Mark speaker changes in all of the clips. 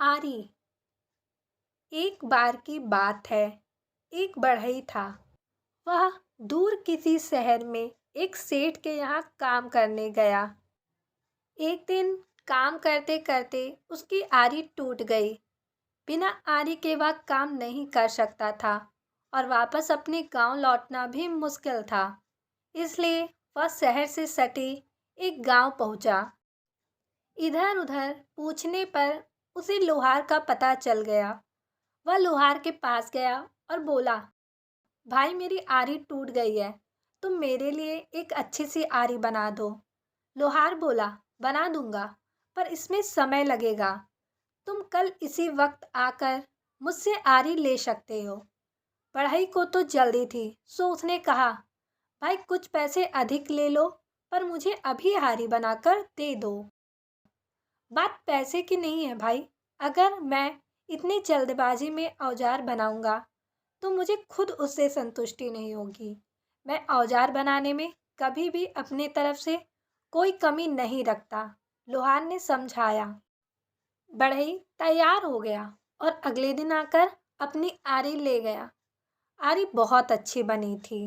Speaker 1: आरी। एक बार की बात है। एक बढ़ई था। वह दूर किसी शहर में एक सेठ के यहाँ काम करने गया। एक दिन काम करते करते उसकी आरी टूट गई। बिना आरी के वह काम नहीं कर सकता था और वापस अपने गांव लौटना भी मुश्किल था। इसलिए वह शहर से सटे एक गांव पहुंचा। इधर उधर पूछने पर उसे लोहार का पता चल गया। वह लोहार के पास गया और बोला, भाई मेरी आरी टूट गई है, तुम मेरे लिए एक अच्छी सी आरी बना दो। लोहार बोला, बना दूंगा, पर इसमें समय लगेगा। तुम कल इसी वक्त आकर मुझसे आरी ले सकते हो। बढ़ई को तो जल्दी थी, सो उसने कहा, भाई कुछ पैसे अधिक ले लो, पर मुझे अभी आरी बनाकर दे दो। बात पैसे की नहीं है भाई। अगर मैं इतनी जल्दबाजी में औजार बनाऊंगा तो मुझे खुद उससे संतुष्टि नहीं होगी। मैं औजार बनाने में कभी भी अपने तरफ से कोई कमी नहीं रखता। लोहार ने समझाया। बढ़ई तैयार हो गया और अगले दिन आकर अपनी आरी ले गया। आरी बहुत अच्छी बनी थी।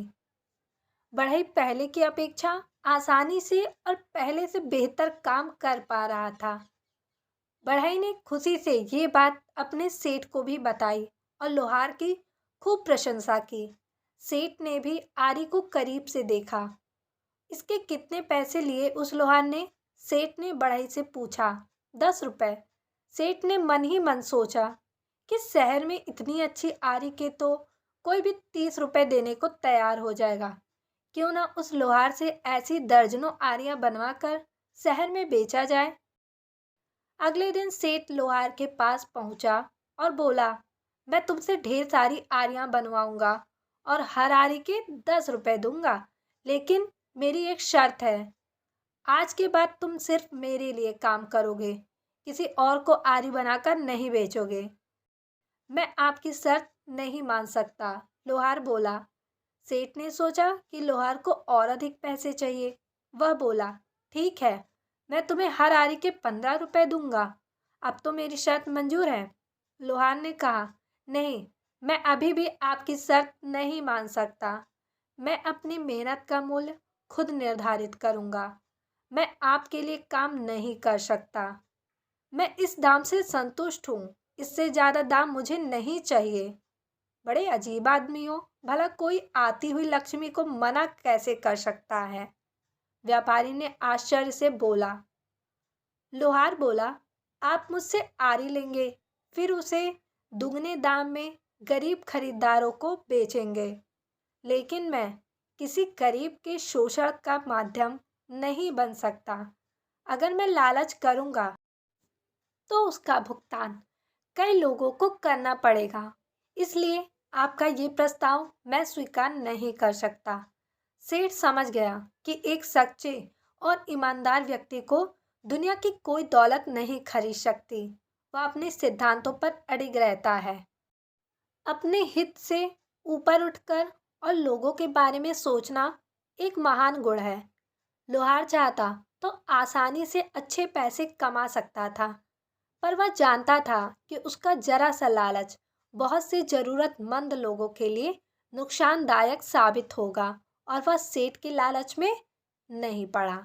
Speaker 1: बढ़ई पहले की अपेक्षा आसानी से और पहले से बेहतर काम कर पा रहा था। बढ़ई ने खुशी से ये बात अपने सेठ को भी बताई और लोहार की खूब प्रशंसा की। सेठ ने भी आरी को करीब से देखा। इसके कितने पैसे लिए उस लोहार ने? सेठ ने बढ़ई से पूछा। 10 रुपए। सेठ ने मन ही मन सोचा कि शहर में इतनी अच्छी आरी के तो कोई भी 30 रुपए देने को तैयार हो जाएगा। क्यों ना उस लोहार से ऐसी दर्जनों आरियां बनवा कर शहर में बेचा जाए। अगले दिन सेठ लोहार के पास पहुंचा और बोला, मैं तुमसे ढेर सारी आरियां बनवाऊंगा और हर आरी के 10 रुपए दूंगा, लेकिन मेरी एक शर्त है। आज के बाद तुम सिर्फ मेरे लिए काम करोगे, किसी और को आरी बनाकर नहीं बेचोगे। मैं आपकी शर्त नहीं मान सकता, लोहार बोला। सेठ ने सोचा कि लोहार को और अधिक पैसे चाहिए। वह बोला, ठीक है, मैं तुम्हें हर आरी के 15 रुपए दूंगा। अब तो मेरी शर्त मंजूर है। लोहार ने कहा, नहीं, मैं अभी भी आपकी शर्त नहीं मान सकता। मैं अपनी मेहनत का मूल्य खुद निर्धारित करूंगा। मैं आपके लिए काम नहीं कर सकता। मैं इस दाम से संतुष्ट हूँ। इससे ज़्यादा दाम मुझे नहीं चाहिए। बड़े अजीब आदमी हो, भला कोई आती हुई लक्ष्मी को मना कैसे कर सकता है? व्यापारी ने आश्चर्य से बोला। लोहार बोला, आप मुझसे आरी लेंगे, फिर उसे दुगने दाम में गरीब खरीदारों को बेचेंगे, लेकिन मैं किसी गरीब के शोषण का माध्यम नहीं बन सकता। अगर मैं लालच करूंगा तो उसका भुगतान कई लोगों को करना पड़ेगा। इसलिए आपका ये प्रस्ताव मैं स्वीकार नहीं कर सकता। सेठ समझ गया कि एक सच्चे और ईमानदार व्यक्ति को दुनिया की कोई दौलत नहीं खरीद सकती। वह अपने सिद्धांतों पर अडिग रहता है। अपने हित से ऊपर उठकर और लोगों के बारे में सोचना एक महान गुण है। लोहार चाहता तो आसानी से अच्छे पैसे कमा सकता था, पर वह जानता था कि उसका जरा सा लालच बहुत से जरूरतमंद लोगों के लिए नुकसानदायक साबित होगा और वह सेठ के लालच में नहीं पड़ा।